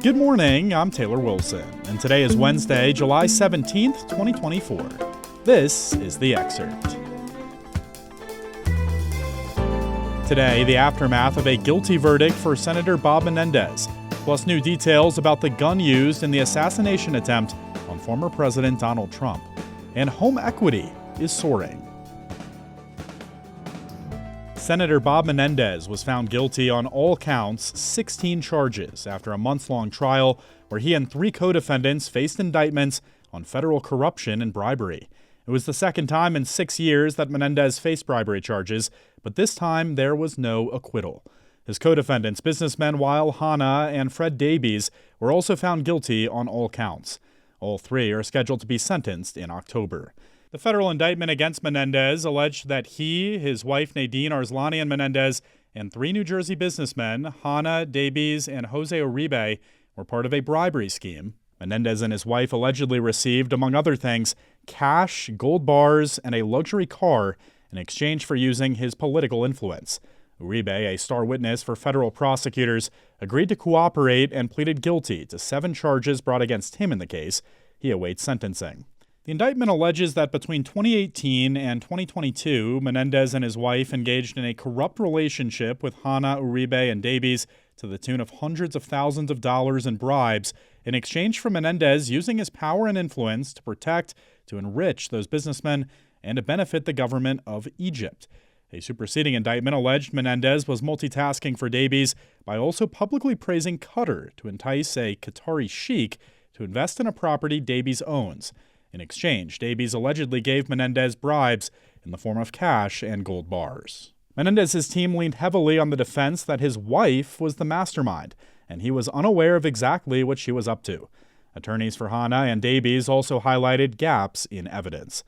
Good morning, I'm Taylor Wilson, and today is Wednesday, July 17th, 2024. This is The Excerpt. Today, the aftermath of a guilty verdict for Senator Bob Menendez, plus new details about the gun used in the assassination attempt on former President Donald Trump. And home equity is soaring. Senator Bob Menendez was found guilty on all counts, 16 charges, after a months-long trial where he and three co-defendants faced indictments on federal corruption and bribery. It was the second time in 6 years that Menendez faced bribery charges, but this time there was no acquittal. His co-defendants, businessmen Weil Hanna and Fred Davies, were also found guilty on all counts. All three are scheduled to be sentenced in October. The federal indictment against Menendez alleged that he, his wife Nadine Arslanian Menendez, and three New Jersey businessmen, Hanna, Davies, and Jose Uribe, were part of a bribery scheme. Menendez and his wife allegedly received, among other things, cash, gold bars, and a luxury car in exchange for using his political influence. Uribe, a star witness for federal prosecutors, agreed to cooperate and pleaded guilty to 7 charges brought against him in the case. He awaits sentencing. The indictment alleges that between 2018 and 2022, Menendez and his wife engaged in a corrupt relationship with Hanna, Uribe, and Davies to the tune of hundreds of thousands of dollars in bribes in exchange for Menendez using his power and influence to protect, to enrich those businessmen, and to benefit the government of Egypt. A superseding indictment alleged Menendez was multitasking for Davies by also publicly praising Qatar to entice a Qatari sheik to invest in a property Davies owns. In exchange, Davies allegedly gave Menendez bribes in the form of cash and gold bars. Menendez's team leaned heavily on the defense that his wife was the mastermind, and he was unaware of exactly what she was up to. Attorneys for Hanna and Davies also highlighted gaps in evidence.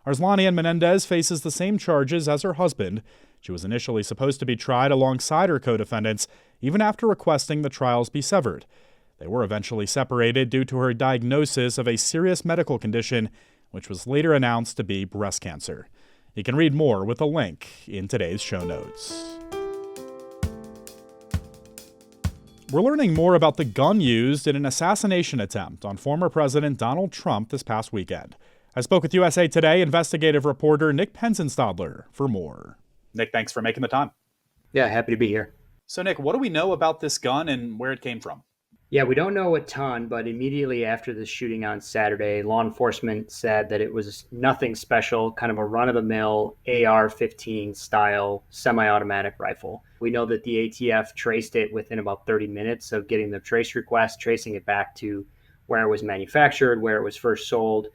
Arslanian Menendez faces the same charges as her husband. She was initially supposed to be tried alongside her co-defendants, even after requesting the trials be severed. They were eventually separated due to her diagnosis of a serious medical condition, which was later announced to be breast cancer. You can read more with a link in today's show notes. We're learning more about the gun used in an assassination attempt on former President Donald Trump this past weekend. I spoke with USA Today investigative reporter Nick Penzenstadler for more. Nick, thanks for making the time. Yeah, happy to be here. So, Nick, what do we know about this gun and where it came from? Yeah, we don't know a ton, but immediately after the shooting on Saturday, law enforcement said that it was nothing special, kind of a run-of-the-mill AR-15 style semi-automatic rifle. We know that the ATF traced it within about 30 minutes of getting the trace request, tracing it back to where it was manufactured, where it was first sold,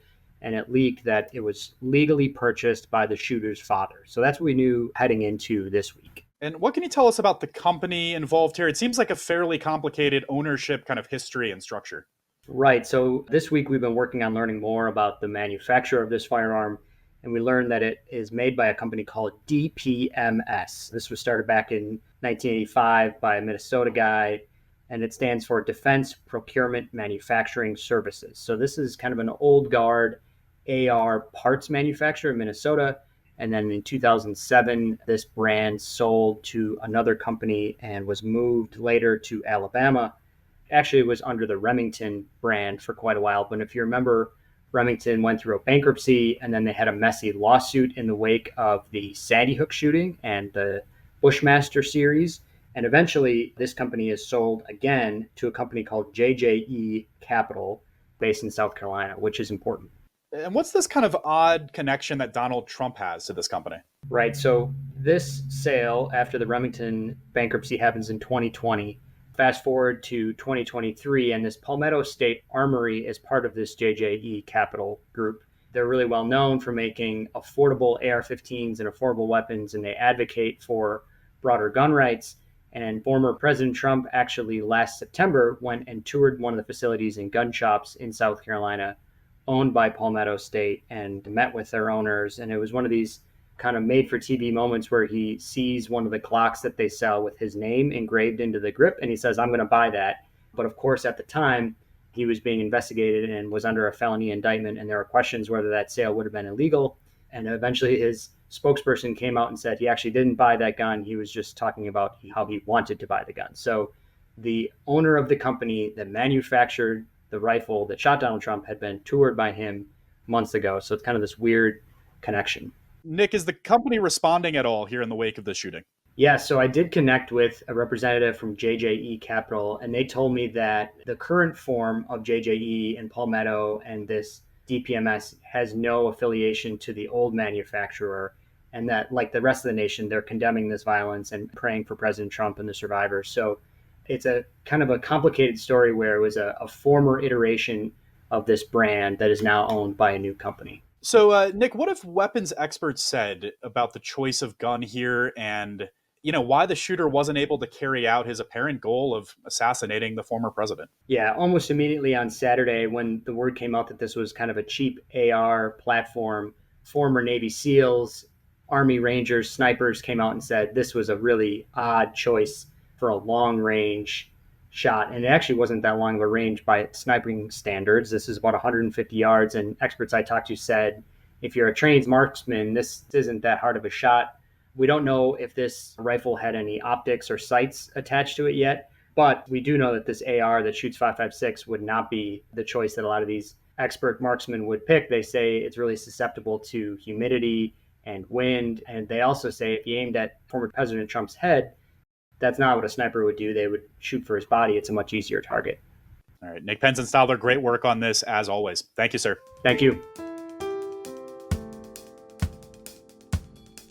and it leaked that it was legally purchased by the shooter's father. So that's what we knew heading into this week. And what can you tell us about the company involved here? It seems like a fairly complicated ownership kind of history and structure. Right. So this week we've been working on learning more about the manufacturer of this firearm, and we learned that it is made by a company called DPMS. This was started back in 1985 by a Minnesota guy, and it stands for Defense Procurement Manufacturing Services. So this is kind of an old guard AR parts manufacturer in Minnesota. And then in 2007, this brand sold to another company and was moved later to Alabama. Actually, it was under the Remington brand for quite a while. But if you remember, Remington went through a bankruptcy, and then they had a messy lawsuit in the wake of the Sandy Hook shooting and the Bushmaster series. And eventually, this company is sold again to a company called JJE Capital, based in South Carolina, which is important. And what's this kind of odd connection that Donald Trump has to this company? Right. So this sale, after the Remington bankruptcy, happens in 2020. Fast forward to 2023, and this Palmetto State Armory is part of this JJE Capital group. They're really well known for making affordable AR-15s and affordable weapons, and they advocate for broader gun rights. And former President Trump actually last September went and toured one of the facilities and gun shops in South Carolina owned by Palmetto State and met with their owners. And it was one of these kind of made for TV moments where he sees one of the clocks that they sell with his name engraved into the grip, and he says, I'm going to buy that. But of course, at the time, he was being investigated and was under a felony indictment, and there were questions whether that sale would have been illegal. And eventually his spokesperson came out and said he actually didn't buy that gun. He was just talking about how he wanted to buy the gun. So the owner of the company that manufactured the rifle that shot Donald Trump had been toured by him months ago. So it's kind of this weird connection. Nick, is the company responding at all here in the wake of the shooting? Yeah, so I did connect with a representative from JJE Capital, and they told me that the current form of JJE and Palmetto and this DPMS has no affiliation to the old manufacturer, and that, like the rest of the nation, they're condemning this violence and praying for President Trump and the survivors. So it's a kind of a complicated story where it was a former iteration of this brand that is now owned by a new company. So, Nick, what if weapons experts said about the choice of gun here and, why the shooter wasn't able to carry out his apparent goal of assassinating the former president? Yeah, almost immediately on Saturday, when the word came out that this was kind of a cheap AR platform, former Navy SEALs, Army Rangers, snipers came out and said this was a really odd choice for a long range shot. And it actually wasn't that long of a range by sniping standards. This is about 150 yards. And experts I talked to said if you're a trained marksman, this isn't that hard of a shot. We don't know if this rifle had any optics or sights attached to it yet. But we do know that this AR that shoots 5.56 would not be the choice that a lot of these expert marksmen would pick. They say it's really susceptible to humidity and wind. And they also say if you aimed at former President Trump's head, that's not what a sniper would do. They would shoot for his body. It's a much easier target. All right, Nick Penzenstahler, great work on this as always. Thank you, sir. Thank you.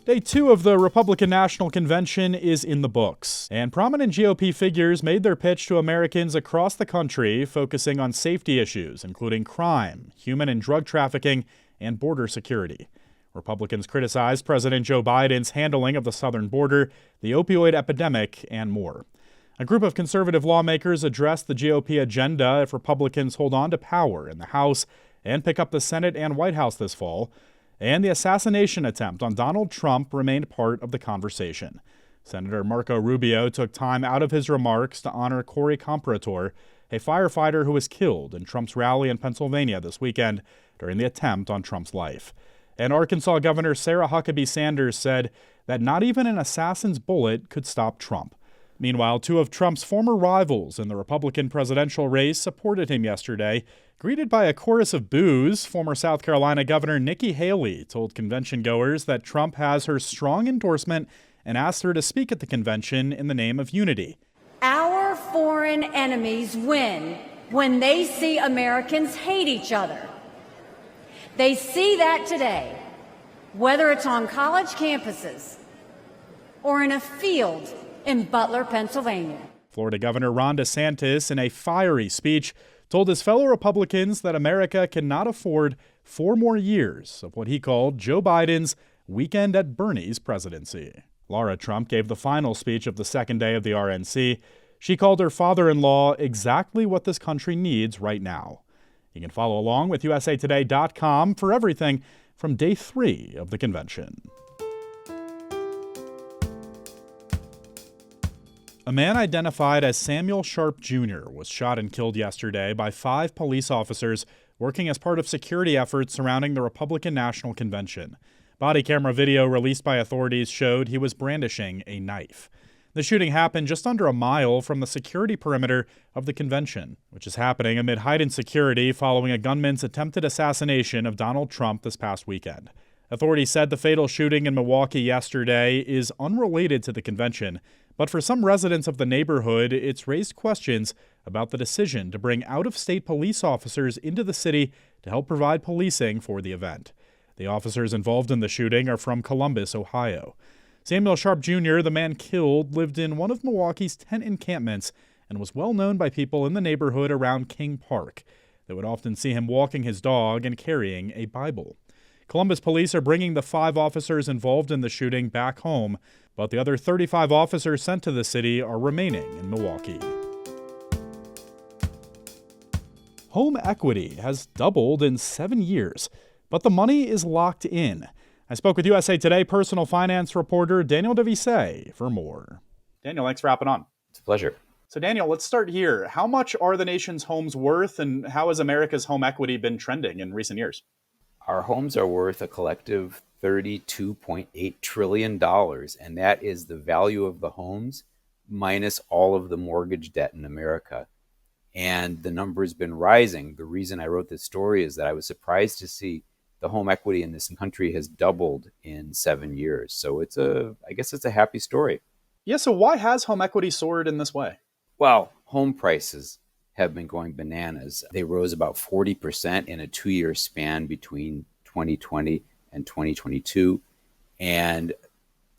Day 2 of the Republican National Convention is in the books, and prominent GOP figures made their pitch to Americans across the country, focusing on safety issues, including crime, human and drug trafficking, and border security. Republicans criticized President Joe Biden's handling of the southern border, the opioid epidemic, and more. A group of conservative lawmakers addressed the GOP agenda if Republicans hold on to power in the House and pick up the Senate and White House this fall. And the assassination attempt on Donald Trump remained part of the conversation. Senator Marco Rubio took time out of his remarks to honor Corey Comparator, a firefighter who was killed in Trump's rally in Pennsylvania this weekend during the attempt on Trump's life. And Arkansas Governor Sarah Huckabee Sanders said that not even an assassin's bullet could stop Trump. Meanwhile, 2 of Trump's former rivals in the Republican presidential race supported him yesterday. Greeted by a chorus of boos, former South Carolina Governor Nikki Haley told convention goers that Trump has her strong endorsement and asked her to speak at the convention in the name of unity. Our foreign enemies win when they see Americans hate each other. They see that today, whether it's on college campuses or in a field in Butler, Pennsylvania. Florida Governor Ron DeSantis, in a fiery speech, told his fellow Republicans that America cannot afford 4 more years of what he called Joe Biden's weekend at Bernie's presidency. Laura Trump gave the final speech of the second day of the RNC. She called her father-in-law exactly what this country needs right now. You can follow along with usatoday.com for everything from day 3 of the convention. A man identified as Samuel Sharp Jr. was shot and killed yesterday by 5 police officers working as part of security efforts surrounding the Republican National Convention. Body camera video released by authorities showed he was brandishing a knife. The shooting happened just under a mile from the security perimeter of the convention, which is happening amid heightened security following a gunman's attempted assassination of Donald Trump this past weekend. Authorities said the fatal shooting in Milwaukee yesterday is unrelated to the convention, but for some residents of the neighborhood, it's raised questions about the decision to bring out-of-state police officers into the city to help provide policing for the event. The officers involved in the shooting are from Columbus, Ohio. Samuel Sharp Jr., the man killed, lived in one of Milwaukee's tent encampments and was well known by people in the neighborhood around King Park. They would often see him walking his dog and carrying a Bible. Columbus police are bringing the 5 officers involved in the shooting back home, but the other 35 officers sent to the city are remaining in Milwaukee. Home equity has doubled in 7 years, but the money is locked in. I spoke with USA Today personal finance reporter Daniel DeVise for more. Daniel, thanks for hopping on. It's a pleasure. So Daniel, let's start here. How much are the nation's homes worth, and how has America's home equity been trending in recent years? Our homes are worth a collective $32.8 trillion, and that is the value of the homes minus all of the mortgage debt in America. And the number has been rising. The reason I wrote this story is that I was surprised to see the home equity in this country has doubled in 7 years. So I guess it's a happy story. Yeah, so why has home equity soared in this way? Well, home prices have been going bananas. They rose about 40% in a 2-year span between 2020 and 2022, and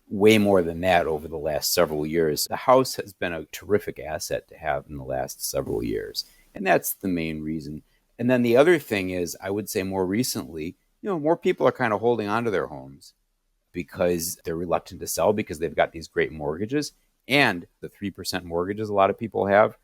way more than that over the last several years. The house has been a terrific asset to have in the last several years, and that's the main reason. And then the other thing is, I would say more recently, more people are kind of holding on to their homes because they're reluctant to sell because they've got these great mortgages, and the 3% mortgages a lot of people have.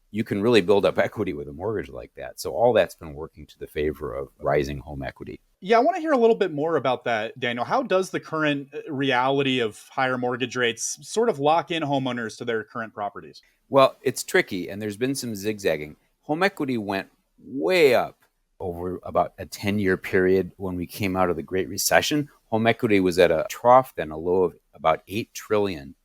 You can really build up equity with a mortgage like that. So all that's been working to the favor of rising home equity. Yeah, I want to hear a little bit more about that, Daniel. How does the current reality of higher mortgage rates sort of lock in homeowners to their current properties? Well, it's tricky, and there's been some zigzagging. Home equity went way up over about a 10-year period when we came out of the Great Recession. Home equity was at a trough then, a low of about $8 trillion.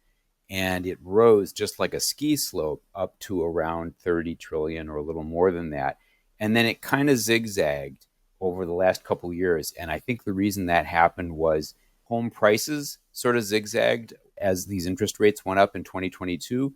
And it rose just like a ski slope up to around 30 trillion or a little more than that. And then it kind of zigzagged over the last couple of years. And I think the reason that happened was home prices sort of zigzagged as these interest rates went up in 2022.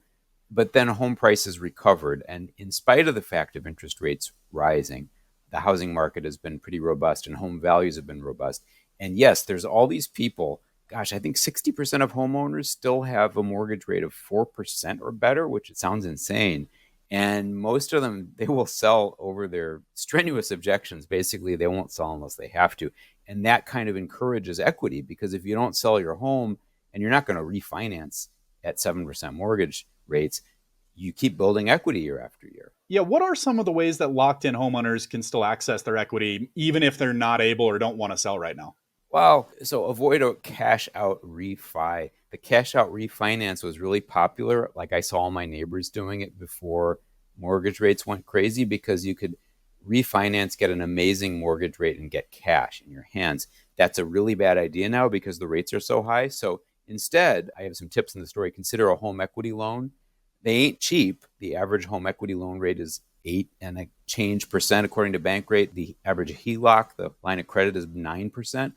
But then home prices recovered. And in spite of the fact of interest rates rising, the housing market has been pretty robust and home values have been robust. And yes, there's all these people. Gosh, I think 60% of homeowners still have a mortgage rate of 4% or better, which sounds insane. And most of them, they will sell over their strenuous objections. Basically, they won't sell unless they have to. And that kind of encourages equity, because if you don't sell your home and you're not going to refinance at 7% mortgage rates, you keep building equity year after year. Yeah, what are some of the ways that locked-in homeowners can still access their equity, even if they're not able or don't want to sell right now? Well, so avoid a cash out refi. The cash out refinance was really popular. Like, I saw all my neighbors doing it before mortgage rates went crazy, because you could refinance, get an amazing mortgage rate, and get cash in your hands. That's a really bad idea now because the rates are so high. So instead, I have some tips in the story. Consider a home equity loan. They ain't cheap. The average home equity loan rate is 8 and a change percent according to Bank Rate. The average HELOC, the line of credit, is 9%.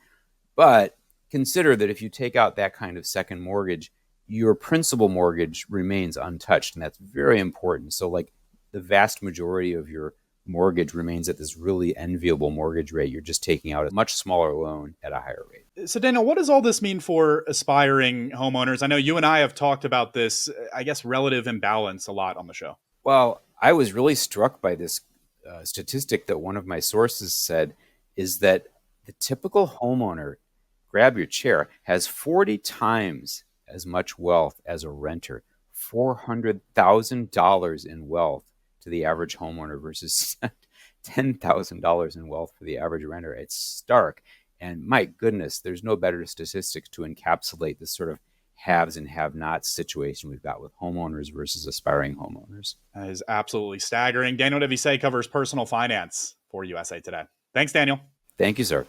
But consider that if you take out that kind of second mortgage, your principal mortgage remains untouched. And that's very important. So like the vast majority of your mortgage remains at this really enviable mortgage rate. You're just taking out a much smaller loan at a higher rate. So Daniel, what does all this mean for aspiring homeowners? I know you and I have talked about this, I guess, relative imbalance a lot on the show. Well, I was really struck by this statistic that one of my sources said, is that the typical homeowner, grab your chair, has 40 times as much wealth as a renter, $400,000 in wealth to the average homeowner versus $10,000 in wealth for the average renter. It's stark. And my goodness, there's no better statistics to encapsulate this sort of haves and have-nots situation we've got with homeowners versus aspiring homeowners. That is absolutely staggering. Daniel Devise covers personal finance for USA Today. Thanks, Daniel. Thank you, sir.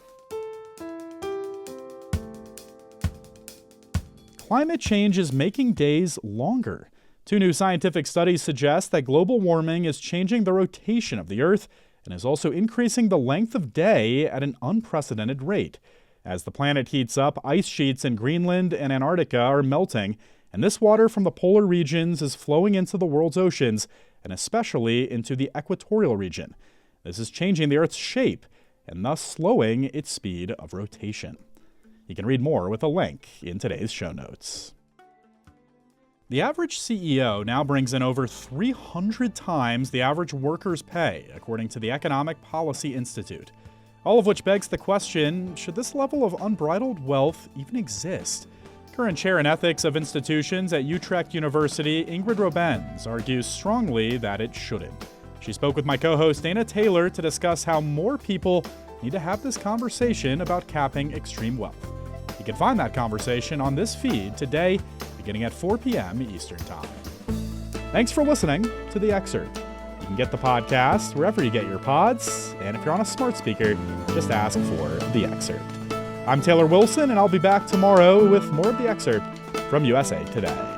Climate change is making days longer. 2 new scientific studies suggest that global warming is changing the rotation of the Earth and is also increasing the length of day at an unprecedented rate. As the planet heats up, ice sheets in Greenland and Antarctica are melting, and this water from the polar regions is flowing into the world's oceans, and especially into the equatorial region. This is changing the Earth's shape and thus slowing its speed of rotation. You can read more with a link in today's show notes. The average CEO now brings in over 300 times the average worker's pay, according to the Economic Policy Institute. All of which begs the question, should this level of unbridled wealth even exist? Current chair in ethics of institutions at Utrecht University, Ingrid Robens, argues strongly that it shouldn't. She spoke with my co-host Dana Taylor to discuss how more people need to have this conversation about capping extreme wealth. You can find that conversation on this feed today, beginning at 4 p.m. Eastern Time. Thanks for listening to The Excerpt. You can get the podcast wherever you get your pods, and if you're on a smart speaker, just ask for The Excerpt. I'm Taylor Wilson, and I'll be back tomorrow with more of The Excerpt from USA Today.